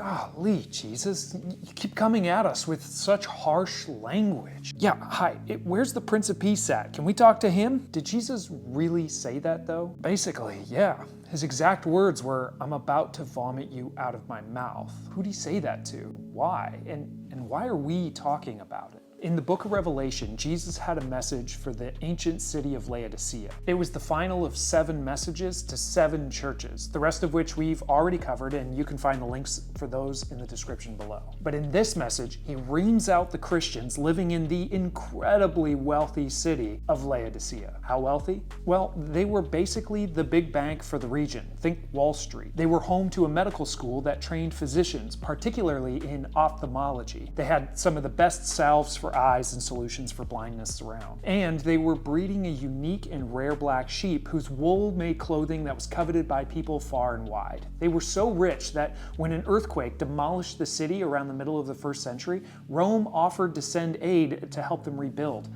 Golly, Jesus, you keep coming at us with such harsh language. Yeah, hi, where's the Prince of Peace at? Can we talk to him? Did Jesus really say that though? Basically, yeah. His exact words were, I'm about to vomit you out of my mouth. Who'd he say that to? Why? And why are we talking about it? In the book of Revelation, Jesus had a message for the ancient city of Laodicea. It was the final of 7 messages to 7 churches, the rest of which we've already covered, and you can find the links for those in the description below. But in this message, he reams out the Christians living in the incredibly wealthy city of Laodicea. How wealthy? Well, they were basically the big bank for the region. Think Wall Street. They were home to a medical school that trained physicians, particularly in ophthalmology. They had some of the best salves for eyes and solutions for blindness around. And they were breeding a unique and rare black sheep whose wool made clothing that was coveted by people far and wide. They were so rich that when an earthquake demolished the city around the middle of the 1st century, Rome offered to send aid to help them rebuild.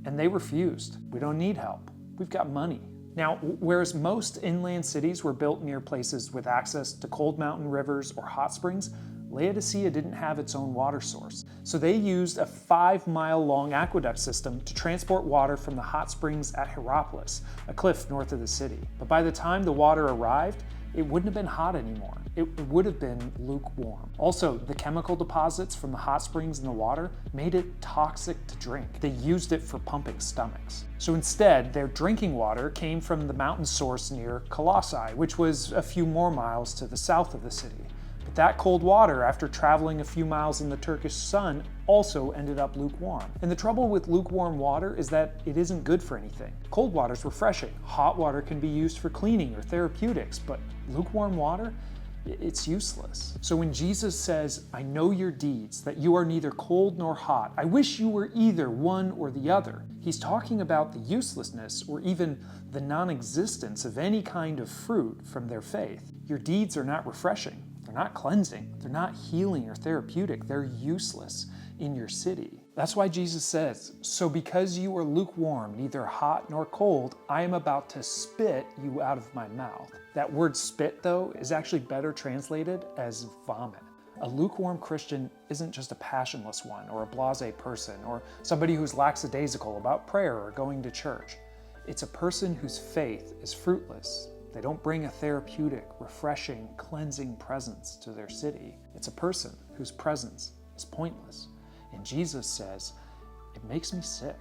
And they refused. We don't need help. We've got money. Now, whereas most inland cities were built near places with access to cold mountain rivers or hot springs, Laodicea didn't have its own water source, so they used a 5-mile-long aqueduct system to transport water from the hot springs at Hierapolis, a cliff north of the city. But by the time the water arrived, it wouldn't have been hot anymore. It would have been lukewarm. Also, the chemical deposits from the hot springs in the water made it toxic to drink. They used it for pumping stomachs. So instead, their drinking water came from the mountain source near Colossae, which was a few more miles to the south of the city. But that cold water, after traveling a few miles in the Turkish sun, also ended up lukewarm. And the trouble with lukewarm water is that it isn't good for anything. Cold water is refreshing. Hot water can be used for cleaning or therapeutics, but lukewarm water? It's useless. So when Jesus says, I know your deeds, that you are neither cold nor hot, I wish you were either one or the other, he's talking about the uselessness or even the non-existence of any kind of fruit from their faith. Your deeds are not refreshing. They're not cleansing, they're not healing or therapeutic, they're useless in your city. That's why Jesus says, so because you are lukewarm, neither hot nor cold, I am about to spit you out of my mouth. That word spit, though, is actually better translated as vomit. A lukewarm Christian isn't just a passionless one or a blasé person or somebody who's lackadaisical about prayer or going to church. It's a person whose faith is fruitless. They don't bring a therapeutic, refreshing, cleansing presence to their city. It's a person whose presence is pointless. And Jesus says, it makes me sick.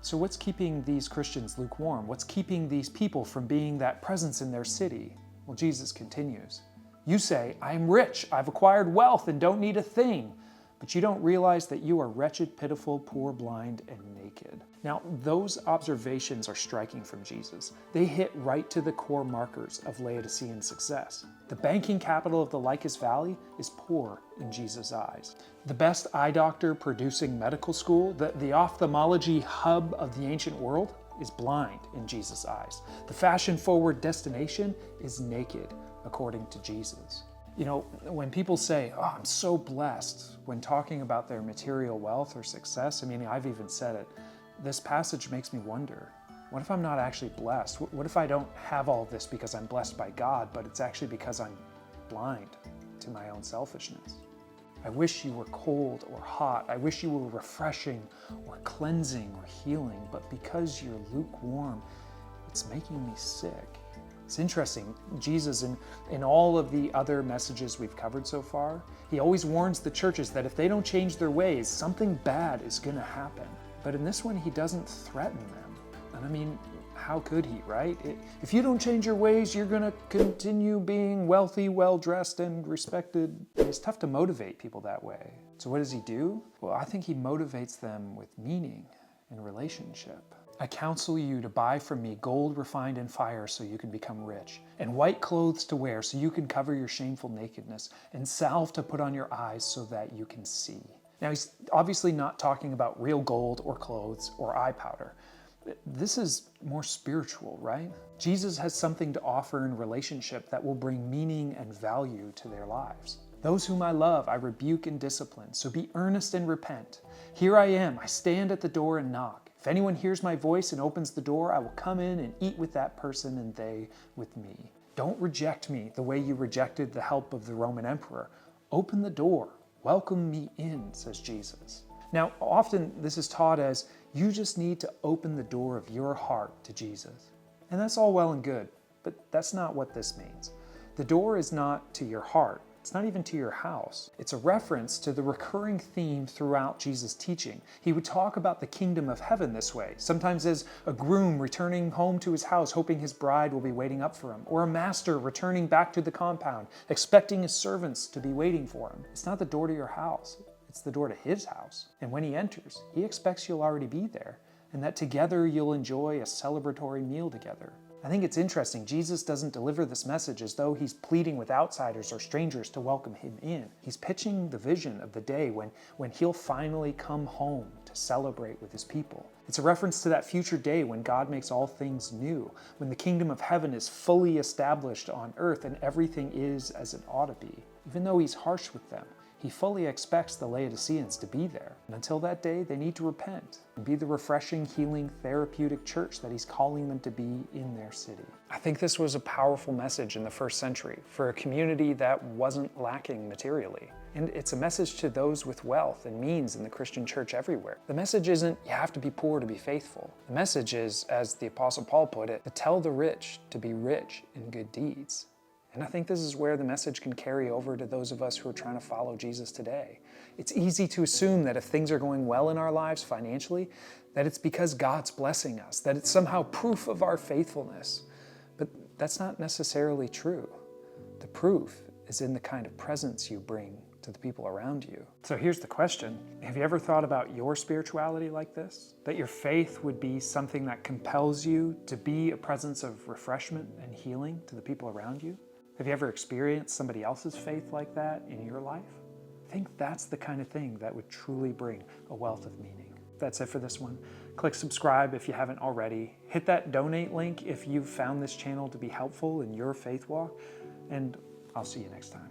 So what's keeping these Christians lukewarm? What's keeping these people from being that presence in their city? Well, Jesus continues. You say, I am rich, I've acquired wealth and don't need a thing. But you don't realize that you are wretched, pitiful, poor, blind, and naked. Now, those observations are striking from Jesus. They hit right to the core markers of Laodicean success. The banking capital of the Lycus Valley is poor in Jesus' eyes. The best eye doctor producing medical school, the ophthalmology hub of the ancient world, is blind in Jesus' eyes. The fashion-forward destination is naked, according to Jesus. You know, when people say, oh, I'm so blessed, when talking about their material wealth or success, I mean, I've even said it, this passage makes me wonder, what if I'm not actually blessed? What if I don't have all this because I'm blessed by God, but it's actually because I'm blind to my own selfishness? I wish you were cold or hot. I wish you were refreshing or cleansing or healing, but because you're lukewarm, it's making me sick. It's interesting, Jesus, in all of the other messages we've covered so far, he always warns the churches that if they don't change their ways, something bad is going to happen. But in this one, he doesn't threaten them. And I mean, how could he, right? If you don't change your ways, you're going to continue being wealthy, well-dressed, and respected. It's tough to motivate people that way. So what does he do? Well, I think he motivates them with meaning and relationship. I counsel you to buy from me gold refined in fire so you can become rich, and white clothes to wear so you can cover your shameful nakedness, and salve to put on your eyes so that you can see. Now, he's obviously not talking about real gold or clothes or eye powder. This is more spiritual, right? Jesus has something to offer in relationship that will bring meaning and value to their lives. Those whom I love, I rebuke and discipline, so be earnest and repent. Here I am, I stand at the door and knock. If anyone hears my voice and opens the door, I will come in and eat with that person and they with me. Don't reject me the way you rejected the help of the Roman emperor. Open the door. Welcome me in, says Jesus. Now, often this is taught as you just need to open the door of your heart to Jesus. And that's all well and good, but that's not what this means. The door is not to your heart. It's not even to your house. It's a reference to the recurring theme throughout Jesus' teaching. He would talk about the kingdom of heaven this way, sometimes as a groom returning home to his house, hoping his bride will be waiting up for him, or a master returning back to the compound, expecting his servants to be waiting for him. It's not the door to your house. It's the door to his house. And when he enters, he expects you'll already be there, and that together you'll enjoy a celebratory meal together. I think it's interesting, Jesus doesn't deliver this message as though he's pleading with outsiders or strangers to welcome him in. He's pitching the vision of the day when he'll finally come home to celebrate with his people. It's a reference to that future day when God makes all things new, when the kingdom of heaven is fully established on earth and everything is as it ought to be. Even though he's harsh with them, he fully expects the Laodiceans to be there. And until that day, they need to repent and be the refreshing, healing, therapeutic church that he's calling them to be in their city. I think this was a powerful message in the first century for a community that wasn't lacking materially. And it's a message to those with wealth and means in the Christian church everywhere. The message isn't, you have to be poor to be faithful. The message is, as the Apostle Paul put it, to tell the rich to be rich in good deeds. And I think this is where the message can carry over to those of us who are trying to follow Jesus today. It's easy to assume that if things are going well in our lives financially, that it's because God's blessing us, that it's somehow proof of our faithfulness. But that's not necessarily true. The proof is in the kind of presence you bring to the people around you. So here's the question. Have you ever thought about your spirituality like this? That your faith would be something that compels you to be a presence of refreshment and healing to the people around you? Have you ever experienced somebody else's faith like that in your life? I think that's the kind of thing that would truly bring a wealth of meaning. That's it for this one. Click subscribe if you haven't already. Hit that donate link if you've found this channel to be helpful in your faith walk, and I'll see you next time.